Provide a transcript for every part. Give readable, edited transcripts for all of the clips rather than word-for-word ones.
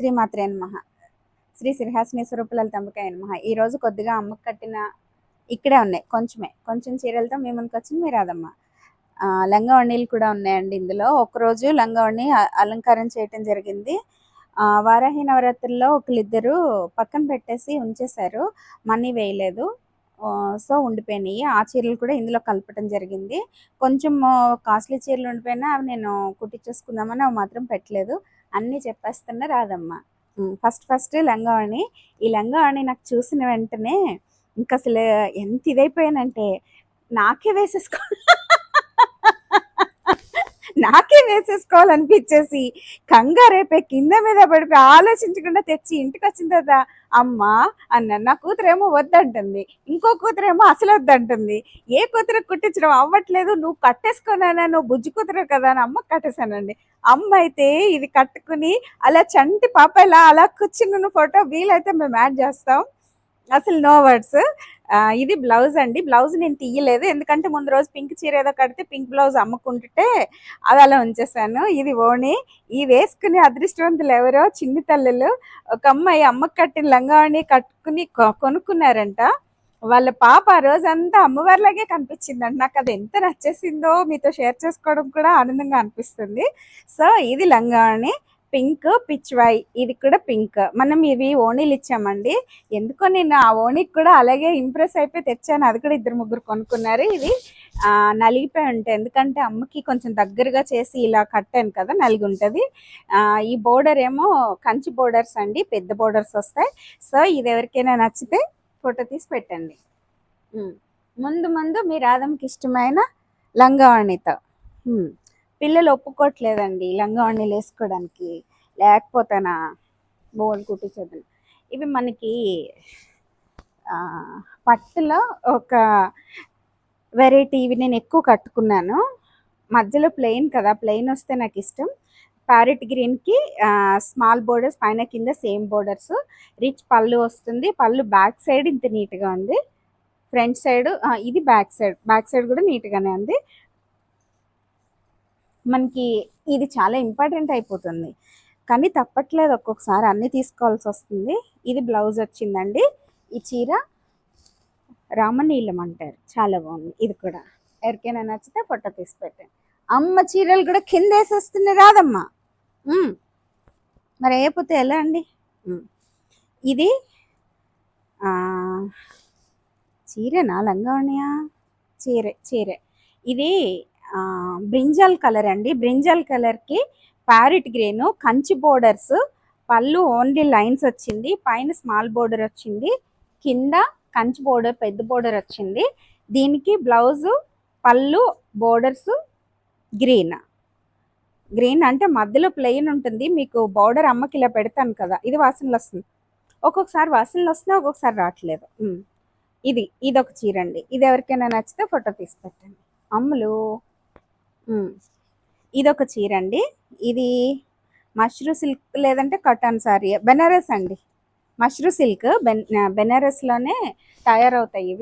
శ్రీమాత్రే నమః. శ్రీ శ్రీహాసిని స్వరూపలలితాంబికాయ నమః. ఈ రోజు కొద్దిగా అమ్మకు కట్టిన ఇక్కడే ఉన్నాయి, కొంచెం చీరలతో మీ ముందుకు వచ్చింది మీ రాదమ్మ. లంగా ఓణీలు కూడా ఉన్నాయండి ఇందులో. ఒకరోజు లంగా ఓణి అలంకారం చేయటం జరిగింది. వారాహి నవరాత్రుల్లో ఒకళ్ళిద్దరు పక్కన పెట్టేసి ఉంచేశారు, మనీ వేయలేదు. సో ఉండిపోయినాయి. ఆ చీరలు కూడా ఇందులో కలపటం జరిగింది. కొంచెం కాస్ట్లీ చీరలు ఉండిపోయినా అవి నేను కుట్టించేసుకుందామని అవి మాత్రం పెట్టలేదు. అన్నీ చెప్పేస్తున్నా రాదమ్మ. ఫస్ట్ లంగావణి. ఈ లంగావణి నాకు చూసిన వెంటనే ఇంకా అసలు ఎంత ఇదైపోయానంటే నాకే వేసేసుకో నాకే వేసేసుకోవాలనిపించేసి కంగారైపోయి కింద మీద పడిపోయి ఆలోచించకుండా తెచ్చి ఇంటికి వచ్చిన తర్వాత అమ్మ అన్నాను. నా కూతురేమో వద్దంటుంది, ఇంకో కూతురేమో అసలు వద్దంటుంది. ఏ కూతురు కుట్టించడం అవ్వట్లేదు, నువ్వు కట్టేసుకున్నానా, నువ్వు బుజ్జి కూతురు కదా అని అమ్మకి కట్టేశానండి. అమ్మ అయితే ఇది కట్టుకుని అలా చంటి పాప అలా కూర్చున్న ఫోటో వీలైతే మేము యాడ్ చేస్తాం. అసలు నో వర్డ్స్. ఇది బ్లౌజ్ అండి. బ్లౌజ్ నేను తీయలేదు, ఎందుకంటే ముందు రోజు పింక్ చీర ఏదో కడితే పింక్ బ్లౌజ్ అమ్ముకుంటుంటే అది అలా ఉంచేసాను. ఇది ఓణి. ఈ వేసుకుని అదృష్టవంతులు ఎవరో చిన్ని తల్లులు. ఒక అమ్మాయి అమ్మకి కట్టిన లంగావణి కట్టుకుని కొనుక్కున్నారంట. వాళ్ళ పాప ఆ రోజంతా అమ్మవారిలాగే కనిపించిందంట. నాకు అది ఎంత నచ్చేసిందో మీతో షేర్ చేసుకోవడం కూడా ఆనందంగా అనిపిస్తుంది. సో ఇది లంగావణి. పింక్ పిచ్వాయ్, ఇది కూడా పింక్. మనం ఇవి ఓణీలు ఇచ్చామండి. ఎందుకో నేను ఆ ఓణికి కూడా అలాగే ఇంప్రెస్ అయిపోయి తెచ్చాను. అది కూడా ఇద్దరు ముగ్గురు కొనుక్కున్నారు. ఇది నలిగిపోయి ఉంటాయి, ఎందుకంటే అమ్మకి కొంచెం దగ్గరగా చేసి ఇలా కట్టాను కదా, నలిగి ఉంటుంది. ఈ బోర్డర్ ఏమో కంచి బోర్డర్స్ అండి, పెద్ద బోర్డర్స్ వస్తాయి. సో ఇది ఎవరికైనా నచ్చితే ఫోటో తీసి పెట్టండి. ముందు మీ రాధమ్మకి ఇష్టమైన లంగావణితో. పిల్లలు ఒప్పుకోవట్లేదండి లంగావణిలు వేసుకోవడానికి, లేకపోతేనా బోల్ కుట్టించేద్దాం. ఇవి మనకి పట్టులో ఒక వెరైటీ. ఇవి నేను ఎక్కువ కట్టుకున్నాను. మధ్యలో ప్లెయిన్ కదా, ప్లెయిన్ వస్తే నాకు ఇష్టం. ప్యారెట్ గ్రీన్కి స్మాల్ బోర్డర్స్, పైన కింద సేమ్ బోర్డర్స్. రిచ్ పళ్ళు వస్తుంది. పళ్ళు బ్యాక్ సైడ్ ఇంత నీట్గా ఉంది. ఫ్రంట్ సైడ్ ఇది బ్యాక్ సైడ్ కూడా నీట్గానే ఉంది. మనకి ఇది చాలా ఇంపార్టెంట్ అయిపోతుంది, కానీ తప్పట్లేదు, ఒక్కొక్కసారి అన్నీ తీసుకోవాల్సి వస్తుంది. ఇది బ్లౌజ్ వచ్చిందండి. ఈ చీర రామనీలం అంటారు, చాలా బాగుంది. ఇది కూడా ఎవరికైనా నచ్చితే ఫోటో తీసి పెట్టండి. అమ్మ చీరలు కూడా కింద వేసేస్తుంది రాదమ్మా. మరి అయిపోతే ఎలా అండి. ఇది చీరేనా లంగావణియా? చీరే. ఇది బ్రింజాల్ కలర్ అండి. బ్రింజాల్ కలర్కి ప్యారెట్ గ్రీను, కంచి బోర్డర్స్. పళ్ళు ఓన్లీ లైన్స్ వచ్చింది, పైన స్మాల్ బోర్డర్ వచ్చింది, కింద కంచి బోర్డర్ పెద్ద బోర్డర్ వచ్చింది. దీనికి బ్లౌజు, పళ్ళు, బోర్డర్స్ గ్రీన్ అంటే మధ్యలో ప్లెయిన్ ఉంటుంది. మీకు బోర్డర్ అమ్మకి ఇలా పెడతాను కదా, ఇది వాసనలు వస్తుంది. ఒక్కొక్కసారి వాసనలు వస్తున్నాయి, ఒక్కొక్కసారి రావట్లేదు. ఇది ఒక చీర అండి. ఇది ఎవరికైనా నచ్చితే ఫోటో తీసి పెట్టండి అమ్ములు. ఇదొక చీర అండి. ఇది మష్రూ సిల్క్ లేదంటే కటాన్ సారీ, బెనారస్ అండి. మష్రూ సిల్క్ బెనారస్లోనే తయారవుతాయి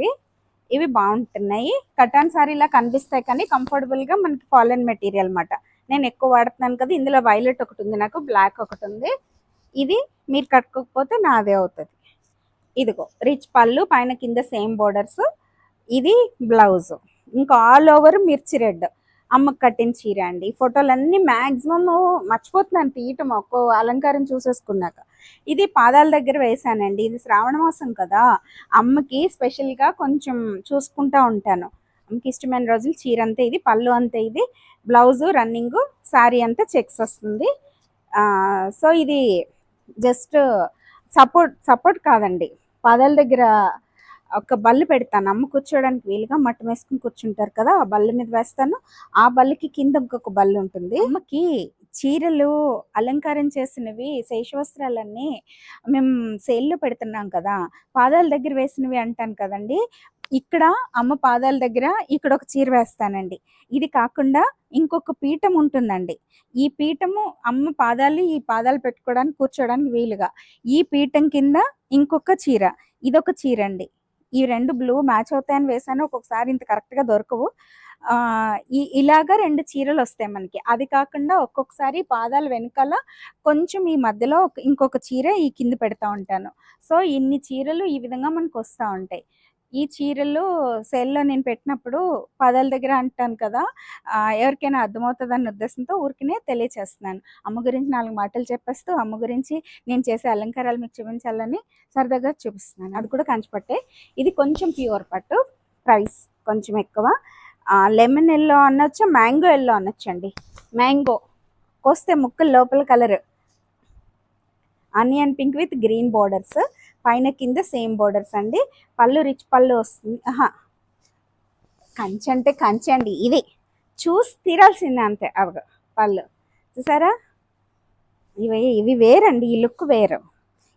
ఇవి బాగుంటున్నాయి. కటాన్ సారీలా కనిపిస్తాయి, కానీ కంఫర్టబుల్గా మనకి కాలన్ మెటీరియల్ అన్నమాట. నేను ఎక్కువ వాడుతున్నాను కదా. ఇందులో వైలెట్ ఒకటి ఉంది, నాకు బ్లాక్ ఒకటి ఉంది. ఇది మీరు కట్టుకోకపోతే నాదే అవుతుంది. ఇదిగో రిచ్ పళ్ళు, పైన కింద సేమ్ బోర్డర్స్. ఇది బ్లౌజ్. ఇంకా ఆల్ ఓవర్ మిర్చి రెడ్ అమ్మకు కట్టిన చీర అండి. ఫోటోలన్నీ మ్యాక్సిమం మర్చిపోతున్నాను తీయటం, ఒక్కో అలంకారం చూసేసుకున్నాక. ఇది పాదాల దగ్గర వేసానండి. ఇది శ్రావణ మాసం కదా, అమ్మకి స్పెషల్గా కొంచెం చూసుకుంటూ ఉంటాను. అమ్మకి ఇష్టమైన రోజులు చీర అంతే ఇది, పళ్ళు అంతే ఇది, బ్లౌజు రన్నింగ్, శారీ అంతా చెక్స్ వస్తుంది. సో ఇది జస్ట్ సపోర్ట్ కాదండి. పాదాల దగ్గర ఒక బల్లు పెడతాను, అమ్మ కూర్చోడానికి వీలుగా. మట్టం వేసుకుని కూర్చుంటారు కదా, ఆ బల్ల మీద వేస్తాను. ఆ బల్లకి కింద ఇంకొక బల్లు ఉంటుంది. అమ్మకి చీరలు అలంకారం చేసినవి, శేషవస్త్రాలన్నీ మేము సేల్లో పెడుతున్నాం కదా, పాదాల దగ్గర వేసినవి అంటాను కదండి. ఇక్కడ అమ్మ పాదాల దగ్గర ఇక్కడ ఒక చీర వేస్తానండి. ఇది కాకుండా ఇంకొక పీఠం ఉంటుందండి. ఈ పీఠము అమ్మ పాదాలు, ఈ పాదాలు పెట్టుకోవడానికి కూర్చోడానికి వీలుగా. ఈ పీఠం కింద ఇంకొక చీర, ఇదొక చీర అండి. ఈ రెండు బ్లూ మ్యాచ్ అవుతాయని వేసాను. ఒక్కొక్కసారి ఇంత కరెక్ట్గా దొరకవు. ఇలాగా 2 చీరలు వస్తాయి మనకి. అది కాకుండా ఒక్కొక్కసారి పాదాల వెనకాల కొంచెం ఈ మధ్యలో ఇంకొక చీర ఈ కింద పెడతా ఉంటాను. సో, ఇన్ని చీరలు ఈ విధంగా మనకొస్తా ఉంటాయి. ఈ చీరలు సేల్‌లో నేను పెట్టినప్పుడు పాదాల దగ్గర అంటాను కదా! ఎవరికైనా అర్థమవుతదన్న ఉద్దేశంతో ఊరికనే తెలియచేస్తున్నాను. అమ్మ గురించి 4 మాటలు చెప్పేస్తూ, అమ్మ గురించి నేను చేసే అలంకారాలు మీకు చూపించాలని సరదాగా చూపిస్తున్నాను. అది కూడా కంచి పట్టే. ఇది కొంచెం ప్యూర్ పట్టు. ప్రైస్ కొంచెం ఎక్కువ. లెమన్ యెల్లో అనొచ్చు, మ్యాంగో యెల్లో అనొచ్చండి. మ్యాంగో కోస్తే ముక్కలు లోపల colour onion pink with green borders, పైన కింద సేమ్ బోర్డర్స్ అండి. పళ్ళు రిచ్ పళ్ళు వస్తుంది. కంచి అంటే కంచి అండి. ఇది చూసి తీరాల్సిందే అంతే. అవి పళ్ళు చూసారా, ఇవి వేరండి. ఈ లుక్ వేరు.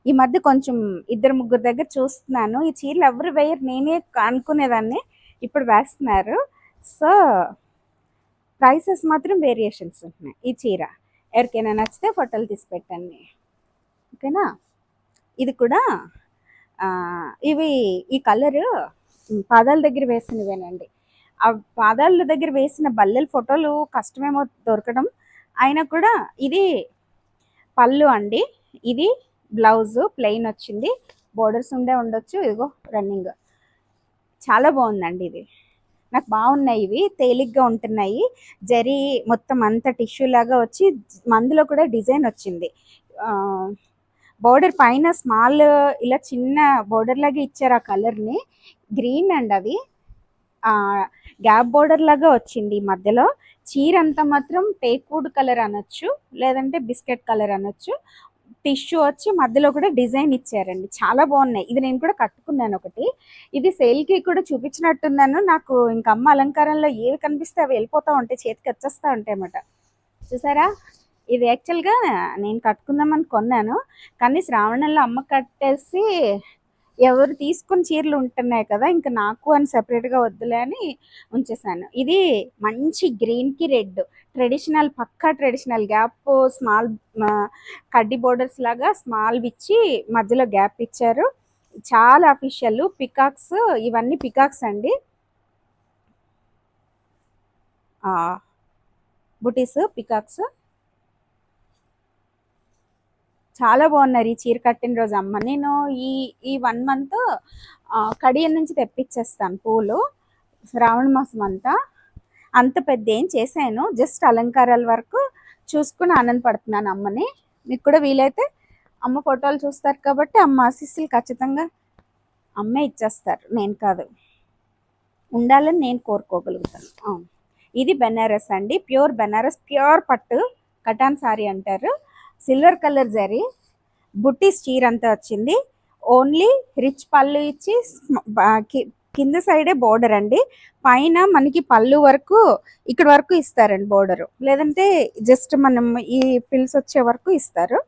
ఈ మధ్య కొంచెం 2-3 దగ్గర చూస్తున్నాను, ఈ చీరలు ఎవరు వేయరు, నేనే అనుకునేదాన్ని, ఇప్పుడు వేస్తున్నారు. సో ప్రైసెస్ మాత్రం వేరియేషన్స్ ఉంటున్నాయి. ఈ చీర ఎవరికైనా నచ్చితే ఫోటోలు తీసి పెట్టండి, ఓకేనా. ఇది కూడా ఇవి ఈ కలరు పాదాల దగ్గర వేసినవేనండి. ఆ పాదాల దగ్గర వేసిన బల్లెల ఫోటోలు కష్టమేమో దొరకడం, అయినా కూడా ఇది పళ్ళు అండి. ఇది బ్లౌజు ప్లెయిన్ వచ్చింది, బోర్డర్స్ ఉండొచ్చు. ఇదిగో రన్నింగ్ చాలా బాగుందండి. ఇది నాకు బాగున్నాయి. ఇవి తేలిగ్గా ఉంటున్నాయి. జరీ మొత్తం అంతా టిష్యూ లాగా వచ్చి మందులో కూడా డిజైన్ వచ్చింది. బోర్డర్ పైన స్మాల్ ఇలా చిన్న బోర్డర్ లాగా ఇచ్చారు. ఆ కలర్ని గ్రీన్ అండి. అది గ్యాప్ బోర్డర్ లాగా వచ్చింది మధ్యలో. చీర అంతా మాత్రం టేక్వుడ్ కలర్ అనొచ్చు, లేదంటే బిస్కెట్ కలర్ అనొచ్చు. టిష్యూ వచ్చి మధ్యలో కూడా డిజైన్ ఇచ్చారండి. చాలా బాగున్నాయి. ఇది నేను కూడా కట్టుకున్నాను ఒకటి. ఇది సేల్కి కూడా చూపించినట్టున్నాను. నాకు ఇంక అమ్మ అలంకారంలో ఏవి కనిపిస్తే అవి వెళ్ళిపోతూ ఉంటాయి, చేతికి వచ్చేస్తూ ఉంటాయి అన్నమాట. చూసారా, ఇది యాక్చువల్గా నేను కట్టుకుందామని కొన్నాను, కానీ శ్రావణంలో అమ్మ కట్టేసి ఎవరు తీసుకుని చీరలు ఉంటున్నాయి కదా, ఇంకా నాకు అని సెపరేట్గా వద్దులే అని ఉంచేసాను. ఇది మంచి గ్రీన్కి రెడ్ ట్రెడిషనల్, పక్కా ట్రెడిషనల్. గ్యాప్ స్మాల్ కడ్డీ బోర్డర్స్ లాగా స్మాల్ ఇచ్చి మధ్యలో గ్యాప్ ఇచ్చారు. చాలా అఫీషియల్. పికాక్స్, ఇవన్నీ పికాక్స్ అండి. బుటీస్ పికాక్స్ చాలా బాగున్నారు. ఈ చీర కట్టిన రోజు అమ్మ, నేను ఈ 1 month కడియం నుంచి తెప్పించేస్తాను పూలు. శ్రావణ మాసం అంతా అంత పెద్ద ఏం చేశాను, జస్ట్ అలంకారాల వరకు చూసుకుని ఆనందపడుతున్నాను అమ్మని. మీకు కూడా వీలైతే అమ్మ ఫోటోలు చూస్తారు కాబట్టి అమ్మ ఆశీస్సులు ఖచ్చితంగా అమ్మే ఇచ్చేస్తారు, నేను కాదు. ఉండాలని నేను కోరుకోగలుగుతాను. ఇది బెనారస్ అండి, ప్యూర్ బెనారస్, ప్యూర్ పట్టు కటాన్ సారీ అంటారు. సిల్వర్ కలర్ జరీ బుట్టీస్ చీర అంతా వచ్చింది. ఓన్లీ రిచ్ పళ్ళు ఇచ్చి కింద సైడే బోర్డర్ అండి. పైన మనకి పళ్ళు వరకు ఇక్కడ వరకు ఇస్తారండి బోర్డరు, లేదంటే జస్ట్ మనం ఈ పిల్స్ వచ్చే వరకు ఇస్తారు.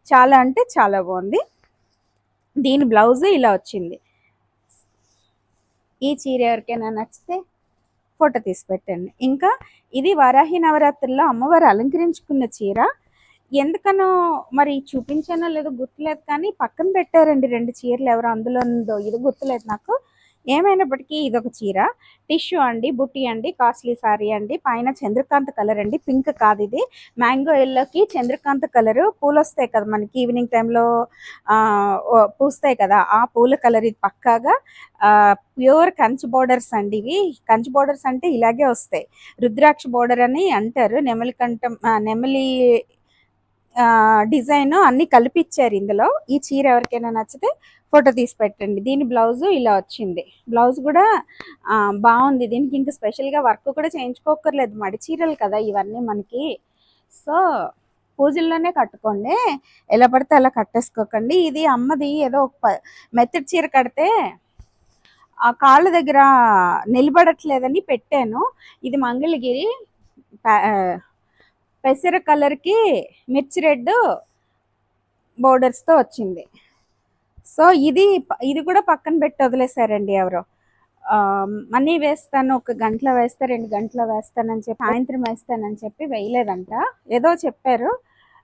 చాలా అంటే చాలా బాగుంది. దీని బ్లౌజ్ ఇలా వచ్చింది. ఈ చీర ఎవరికైనా నచ్చితే ఫోటో తీసి పెట్టండి. ఇంకా ఇది వారాహి నవరాత్రుల్లో అమ్మవారు అలంకరించుకున్న చీర. ఎందుకనో మరి చూపించానో లేదో గుర్తులేదు, కానీ పక్కన పెట్టారండి 2 చీరలు, ఎవరో అందులో ఉందో ఇది గుర్తులేదు నాకు. ఏమైనప్పటికీ ఇదొక చీర, టిష్యూ అండి, బుట్టి అండి, కాస్ట్లీ సారీ అండి. పైన చంద్రకాంత కలర్ అండి, పింక్ కాదు ఇది. మ్యాంగో ఎల్లోకి చంద్రకాంత కలరు పూలు వస్తాయి కదా మనకి ఈవినింగ్ టైంలో పూస్తాయి కదా, ఆ పూల కలర్ ఇది పక్కాగా. ప్యూర్ కంచి బోర్డర్స్ అండి ఇవి. కంచి బోర్డర్స్ అంటే ఇలాగే వస్తాయి. రుద్రాక్ష బోర్డర్ అని అంటారు. నెమలి కంఠం, నెమలి డిజైన్ అన్ని కలిపిచ్చారు ఇందులో. ఈ చీర ఎవరికైనా నచ్చితే ఫోటో తీసి పెట్టండి. దీని బ్లౌజు ఇలా వచ్చింది. బ్లౌజ్ కూడా బాగుంది. దీనికి ఇంకా స్పెషల్గా వర్క్ కూడా చేయించుకోకర్లేదు, మడి చీరలు కదా ఇవన్నీ మనకి. సో పూజల్లోనే కట్టుకోండి, ఎలా పడితే అలా కట్టేసుకోకండి. ఇది అమ్మది ఏదో మెత్తడి చీర కడితే ఆ కాళ్ళ దగ్గర నిలబడట్లేదని పెట్టాను. ఇది మంగళగిరి పెసర కలర్కి మిర్చి రెడ్ బోర్డర్స్తో వచ్చింది. సో ఇది కూడా పక్కన పెట్టి వదిలేశారండి ఎవరో. మనీ వేస్తాను, 1 గంటలో వేస్తా, 2 గంటలో వేస్తానని చెప్పి, సాయంత్రం వేస్తానని చెప్పి వేయలేదంట, ఏదో చెప్పారు.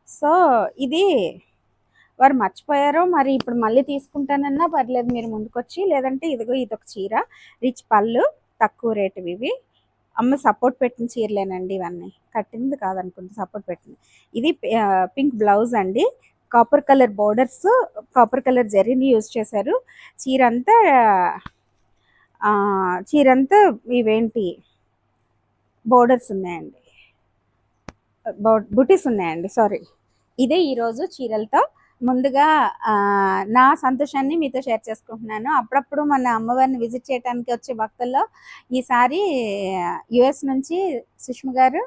సో ఇది వారు మర్చిపోయారో మరి, ఇప్పుడు మళ్ళీ తీసుకుంటానన్నా పర్లేదు మీరు ముందుకొచ్చి, లేదంటే ఇదిగో ఇదొక చీర, రిచ్ పళ్ళు, తక్కువ రేటు ఇవి. అమ్మ సపోర్ట్ పెట్టిన చీరలేనండి ఇవన్నీ. కట్టింది కాదనుకుంటా, సపోర్ట్ పెట్టింది. ఇది పింక్ బ్లౌజ్ అండి. Copper colour borders, copper colour జరీని యూజ్ చేశారు. చీరంతా చీరంతా ఇవేంటి బోర్డర్స్ ఉన్నాయండి, బుటీస్ ఉన్నాయండి, సారీ. ఇదే ఈరోజు చీరలతో ముందుగా నా సంతోషాన్ని మీతో షేర్ చేసుకుంటున్నాను. అప్పుడప్పుడు మన అమ్మవారిని విజిట్ చేయడానికి వచ్చే భక్తుల్లో ఈసారి యుఎస్ నుంచి సుష్మ గారు,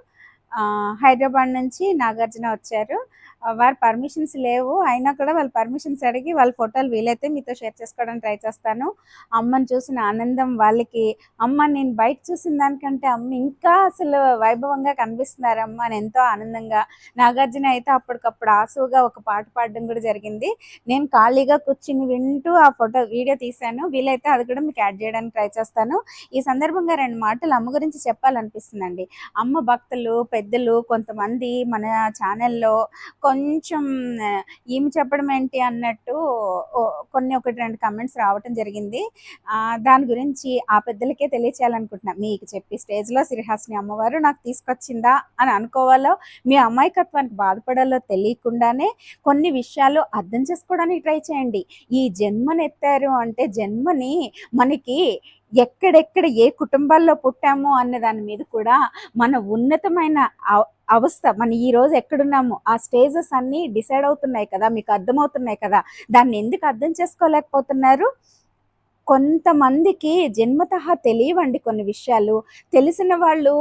హైదరాబాద్ నుంచి నాగార్జున వచ్చారు. వారి పర్మిషన్స్ లేవు, అయినా కూడా వాళ్ళ పర్మిషన్స్ అడిగి వాళ్ళ ఫోటోలు వీలైతే మీతో షేర్ చేసుకోవడానికి ట్రై చేస్తాను. అమ్మని చూసిన ఆనందం వాళ్ళకి, అమ్మ నేను బయట చూసిన దానికంటే అమ్మ ఇంకా అసలు వైభవంగా కనిపిస్తున్నారమ్మ అని ఎంతో ఆనందంగా. నాగార్జున అయితే అప్పటికప్పుడు ఆసువుగా ఒక పాట పాడడం కూడా జరిగింది. నేను ఖాళీగా కూర్చుని వింటూ ఆ వీడియో తీశాను. వీలైతే అది కూడా మీకు యాడ్ చేయడానికి ట్రై చేస్తాను. ఈ సందర్భంగా 2 మాటలు అమ్మ గురించి చెప్పాలనిపిస్తుందండి. అమ్మ భక్తులు పెద్దలు కొంతమంది మన ఛానల్లో కొంచెం ఈమె చెప్పడం ఏంటి అన్నట్టు కొన్ని 1-2 కమెంట్స్ రావటం జరిగింది. దాని గురించి ఆ పెద్దలకే తెలియచేయాలనుకుంటున్నా. మీకు చెప్పి స్టేజ్లో శ్రీహాసిని అమ్మవారు నాకు తీసుకొచ్చిందా అని అనుకోవాలో, మీ అమాయకత్వానికి బాధపడాలో తెలియకుండానే కొన్ని విషయాలు అర్థం చేసుకోవడానికి ట్రై చేయండి. ఈ జన్మనెత్తారు అంటే జన్మని మనకి ఎక్కడెక్కడ ఏ కుటుంబాల్లో పుట్టాము అన్న దాని మీద కూడా మన ఉన్నతమైన అవస్థ, మన ఈ రోజు ఎక్కడున్నాము ఆ స్టేజెస్ అన్నీ డిసైడ్ అవుతున్నాయి కదా, మీకు అర్థమవుతున్నాయి కదా. దాన్ని ఎందుకు అర్థం చేసుకోలేకపోతున్నారు? కొంతమందికి జన్మతః తెలియవండి కొన్ని విషయాలు. తెలిసిన వాళ్ళు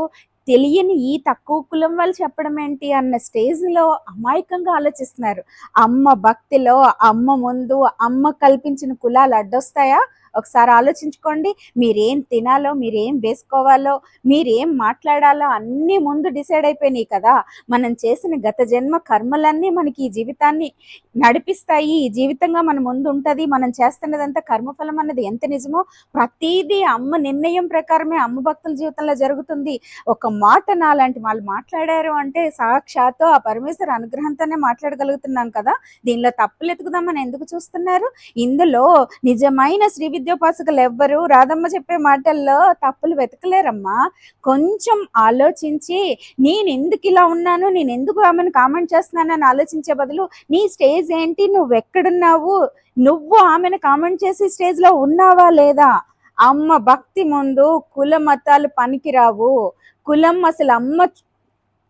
తెలియని ఈ తక్కువ కులం వాళ్ళు చెప్పడం ఏంటి అన్న స్టేజ్లో అమాయకంగా ఆలోచిస్తున్నారు. అమ్మ భక్తిలో అమ్మ ముందు అమ్మ కల్పించిన కులాలు అడ్డొస్తాయా? ఒకసారి ఆలోచించుకోండి. మీరేం తినాలో, మీరేం వేసుకోవాలో, మీరేం మాట్లాడాలో అన్నీ ముందు డిసైడ్ అయిపోయినాయి కదా. మనం చేసిన గత జన్మ కర్మలన్నీ మనకి ఈ జీవితాన్ని నడిపిస్తాయి. ఈ జీవితంగా మన ముందు ఉంటుంది. మనం చేస్తున్నదంతా కర్మఫలం అన్నది ఎంత నిజమో ప్రతిదీ అమ్మ నిర్ణయం ప్రకారమే అమ్మ భక్తుల జీవితంలో జరుగుతుంది. ఒక మాట నాలాంటి వాళ్ళు మాట్లాడారు అంటే సాక్షాత్తు ఆ పరమేశ్వర అనుగ్రహంతోనే మాట్లాడగలుగుతున్నాం కదా. దీనిలో తప్పులు ఎతుకుదామని ఎందుకు చూస్తున్నారు? ఇందులో నిజమైన శ్రీ విద్యోపాసకులు ఎవ్వరు రాధమ్మ చెప్పే మాటల్లో తప్పులు వెతకలేరమ్మా. కొంచెం ఆలోచించి నేను ఎందుకు ఇలా ఉన్నాను, నేను ఎందుకు ఆమెను కామెంట్ చేస్తున్నానని ఆలోచించే బదులు నీ స్టేజ్ ఏంటి, నువ్వు ఎక్కడున్నావు, నువ్వు ఆమెను కామెంట్ చేసి స్టేజ్లో ఉన్నావా లేదా? అమ్మ భక్తి ముందు కుల మతాలు పనికిరావు. కులం అసలు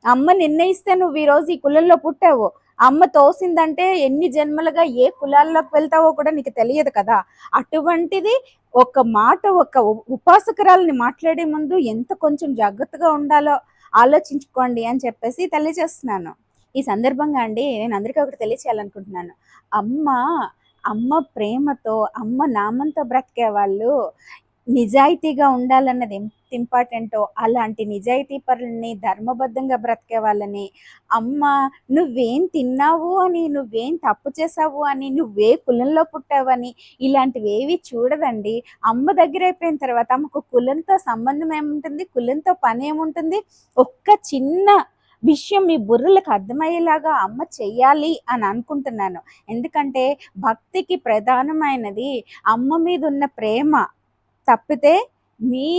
అమ్మ నిర్ణయిస్తే నువ్వు ఈరోజు ఈ కులంలో పుట్టావు. అమ్మ తోసిందంటే ఎన్ని జన్మలుగా ఏ కులాల్లోకి వెళ్తావో కూడా నీకు తెలియదు కదా. అటువంటిది ఒక మాట ఒక ఉపాసకురాలని మాట్లాడే ముందు ఎంత కొంచెం జాగ్రత్తగా ఉండాలో ఆలోచించుకోండి అని చెప్పేసి తెలియజేస్తున్నాను. ఈ సందర్భంగా అండి నేను అందరికీ ఒకటి తెలియచేయాలనుకుంటున్నాను. అమ్మ ప్రేమతో అమ్మ నామంతో బ్రతికే వాళ్ళు నిజాయితీగా ఉండాలన్నది ఎంత ఇంపార్టెంటో అలాంటి నిజాయితీ పరులని, ధర్మబద్ధంగా బ్రతికే వాళ్ళని, అమ్మ నువ్వేం తిన్నావు అని, నువ్వేం తప్పు చేసావు అని, నువ్వే కులంలో పుట్టావని ఇలాంటివి ఏవి చూడదండి. అమ్మ దగ్గర అయిపోయిన తర్వాత అమ్మకు కులంతో సంబంధం ఏముంటుంది, కులంతో పని ఏముంటుంది? ఒక్క చిన్న విషయం మీ బుర్రలకు అర్థమయ్యేలాగా అమ్మ చెయ్యాలి అని అనుకుంటున్నాను. ఎందుకంటే భక్తికి ప్రధానమైనది అమ్మ మీద ఉన్న ప్రేమ తప్పితే మీ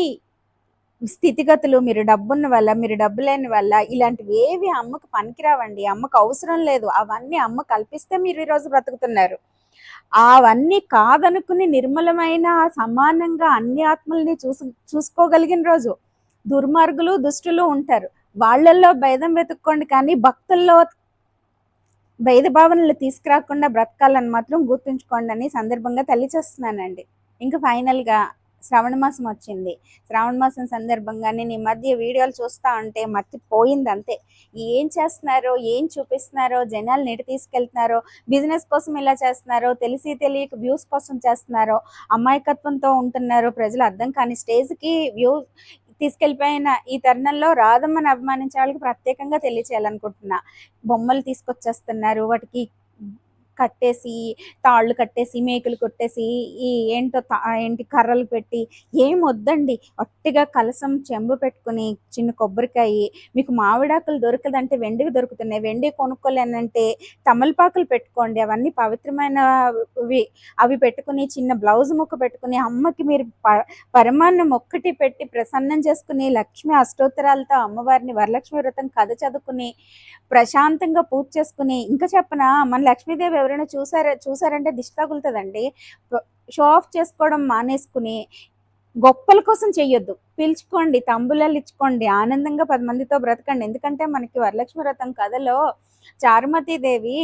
స్థితిగతులు, మీరు డబ్బున్న వల్ల, మీరు డబ్బు లేని వల్ల ఇలాంటివి ఏవి అమ్మకు పనికిరావండి. అమ్మకు అవసరం లేదు. అవన్నీ అమ్మ కల్పిస్తే మీరు ఈరోజు బ్రతుకుతున్నారు. అవన్నీ కాదనుకుని నిర్మలమైన సమానంగా అన్ని ఆత్మల్ని చూసుకోగలిగిన రోజు. దుర్మార్గులు దుష్టులు ఉంటారు, వాళ్ళల్లో భేదం వెతుక్కోండి, కానీ భక్తుల్లో భేద భావనలు తీసుకురాకుండా బ్రతకాలని మాత్రం గుర్తుంచుకోండి అని సందర్భంగా తెలియచేస్తున్నానండి. ఇంకా ఫైనల్గా శ్రావణ మాసం వచ్చింది. శ్రావణ మాసం సందర్భంగా నేను ఈ మధ్య వీడియోలు చూస్తూ ఉంటే మర్చిపోయింది అంతే. ఏం చేస్తున్నారో, ఏం చూపిస్తున్నారో, జనాలు ఎటు తీసుకెళ్తున్నారో, బిజినెస్ కోసం ఇలా చేస్తున్నారో, తెలిసి తెలియక వ్యూస్ కోసం చేస్తున్నారో, అమాయకత్వంతో ఉంటున్నారో ప్రజలు అర్థం కాని స్టేజ్కి తీసుకెళ్ళిపోయిన ఈ తరుణంలో రాధమ్మని అభిమానించే వాళ్ళకి ప్రత్యేకంగా తెలియచేయాలనుకుంటున్నా. బొమ్మలు తీసుకొచ్చేస్తున్నారు, వాటికి కట్టేసి, తాళ్ళు కట్టేసి, మేకులు కొట్టేసి, ఈ ఏంటి కర్రలు పెట్టి ఏం వద్దండి. వట్టిగా కలసం, చెంబు పెట్టుకొని, చిన్న కొబ్బరికాయి, మీకు మామిడాకులు దొరకదంటే వెండివి దొరుకుతున్నాయి. వెండి కొనుక్కోలేనంటే తమలపాకులు పెట్టుకోండి. అవన్నీ పవిత్రమైనవి. అవి పెట్టుకొని, చిన్న బ్లౌజ్ ముక్క పెట్టుకొని, అమ్మకి మీరు పరమాన్నం ఒక్కటి పెట్టి ప్రసన్నం చేసుకుని, లక్ష్మి అష్టోత్తరాలతో అమ్మవారిని వరలక్ష్మి వ్రతం కథ చదువుకుని, ప్రశాంతంగా పూజ చేసుకుని, ఇంకా చెప్పనా, మన లక్ష్మీదేవి ఎవరైనా చూసారంటే దిష్టి తగులుతుందండి. షో ఆఫ్ చేసుకోవడం మానేసుకుని, గొప్పల కోసం చెయ్యొద్దు. పిలుచుకోండి, తంబులాలు ఇచ్చుకోండి, ఆనందంగా 10 మందితో బ్రతకండి. ఎందుకంటే మనకి వరలక్ష్మి వ్రతం కథలో చారుమతీదేవి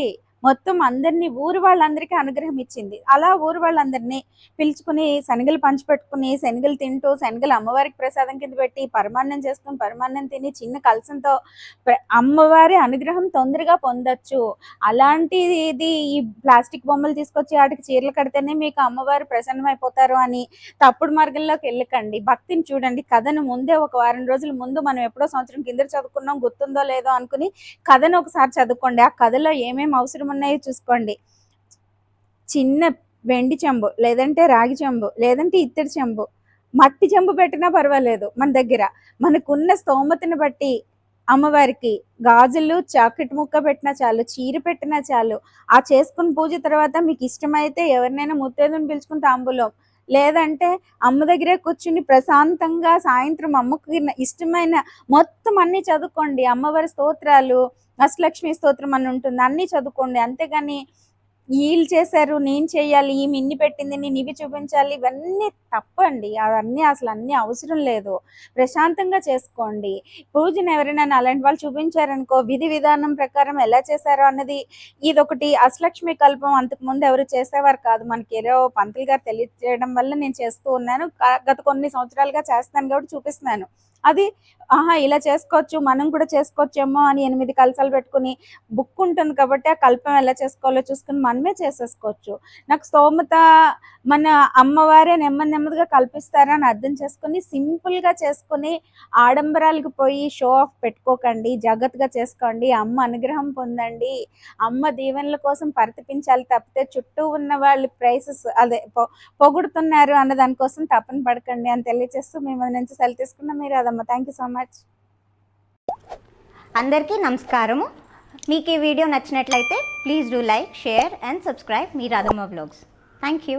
మొత్తం అందరినీ, ఊరు వాళ్ళందరికీ అనుగ్రహం ఇచ్చింది. అలా ఊరు వాళ్ళందరినీ పిలుచుకుని శనగలు పంచిపెట్టుకుని, శనగలు తింటూ, శనగలు అమ్మవారికి ప్రసాదం కింద పెట్టి, పరమాన్నం చేసుకుని, పరమాన్నం తిని, చిన్న కలసంతో అమ్మవారి అనుగ్రహం తొందరగా పొందొచ్చు. అలాంటిది ఈ ప్లాస్టిక్ బొమ్మలు తీసుకొచ్చి వాటికి చీరలు కడితేనే మీకు అమ్మవారు ప్రసన్నమైపోతారు అని తప్పుడు మార్గంలోకి వెళ్ళకండి. భక్తిని చూడండి. కథను ముందే ఒక వారం రోజుల ముందు, మనం ఎప్పుడో సంవత్సరం కింద చదువుకున్నాం, గుర్తుందో లేదో అనుకుని కథను ఒకసారి చదువుకోండి. ఆ కథలో ఏమేమి అవసరం ఉన్నాయో చూసుకోండి. చిన్న వెండి చెంబు, లేదంటే రాగి చెంబు, లేదంటే ఇత్తడి చెంబు, మట్టి చెంబు పెట్టినా పర్వాలేదు. మన దగ్గర మనకున్న స్తోమతను బట్టి అమ్మవారికి గాజులు, చాకెట్ ముక్క పెట్టినా చాలు, చీర పెట్టినా చాలు. ఆ చేసుకున్న పూజ తర్వాత మీకు ఇష్టమైతే ఎవరినైనా ముత్తైదుని పిలుచుకుని తాంబూలం, లేదంటే అమ్మ దగ్గరే కూర్చుని ప్రశాంతంగా సాయంత్రం అమ్మకి ఇష్టమైన మొత్తం అన్నీ చదువుకోండి. అమ్మవారి స్తోత్రాలు, అష్టలక్ష్మి స్తోత్రం అని ఉంటుంది, అన్నీ చదువుకోండి. అంతేగాని వీళ్ళు చేశారు, నేను చెయ్యాలి, ఈమె ఇన్ని పెట్టింది, నేను ఇవి చూపించాలి, ఇవన్నీ తప్పండి. అవన్నీ అసలు అన్నీ అవసరం లేదు. ప్రశాంతంగా చేసుకోండి. పూజను ఎవరైనా అలాంటి వాళ్ళు చూపించారనుకో, విధి విధానం ప్రకారం ఎలా చేశారో అన్నది, ఇదొకటి అష్టలక్ష్మి కల్పం. అంతకుముందు ఎవరు చేసేవారు కాదు. మనకి ఏదో పంతులు గారు తెలియజేయడం వల్ల నేను చేస్తూ ఉన్నాను. గత కొన్ని సంవత్సరాలుగా చేస్తున్నాను కాబట్టి చూపిస్తున్నాను. అది ఇలా చేసుకోవచ్చు, మనం కూడా చేసుకోవచ్చేమో అని 8 కలశాలు పెట్టుకుని బుక్ ఉంటుంది కాబట్టి ఆ కల్పం ఎలా చేసుకోవాలో చూసుకుని మనమే చేసేసుకోవచ్చు. నాకు స్తోమత మన అమ్మవారే నెమ్మదిగా కల్పిస్తారని అర్థం చేసుకుని సింపుల్గా చేసుకుని, ఆడంబరాలకు పోయి షో ఆఫ్ పెట్టుకోకండి. జాగ్రత్తగా చేసుకోండి. అమ్మ అనుగ్రహం పొందండి. అమ్మ దీవెనల కోసం పరితపించాలి తప్పితే చుట్టూ ఉన్న వాళ్ళు ప్రైసెస్ పొగుడుతున్నారు అన్న దానికోసం తపన పడకండి అని తెలియజేస్తూ మేము నుంచి సెలవు తీసుకున్నాం. మీరు అదమ్మ. Thank you so much. అందరికీ నమస్కారము. మీకు ఈ వీడియో నచ్చినట్లయితే please do like, share and subscribe మీ రాధమ్మ వ్లాగ్స్. Thank you.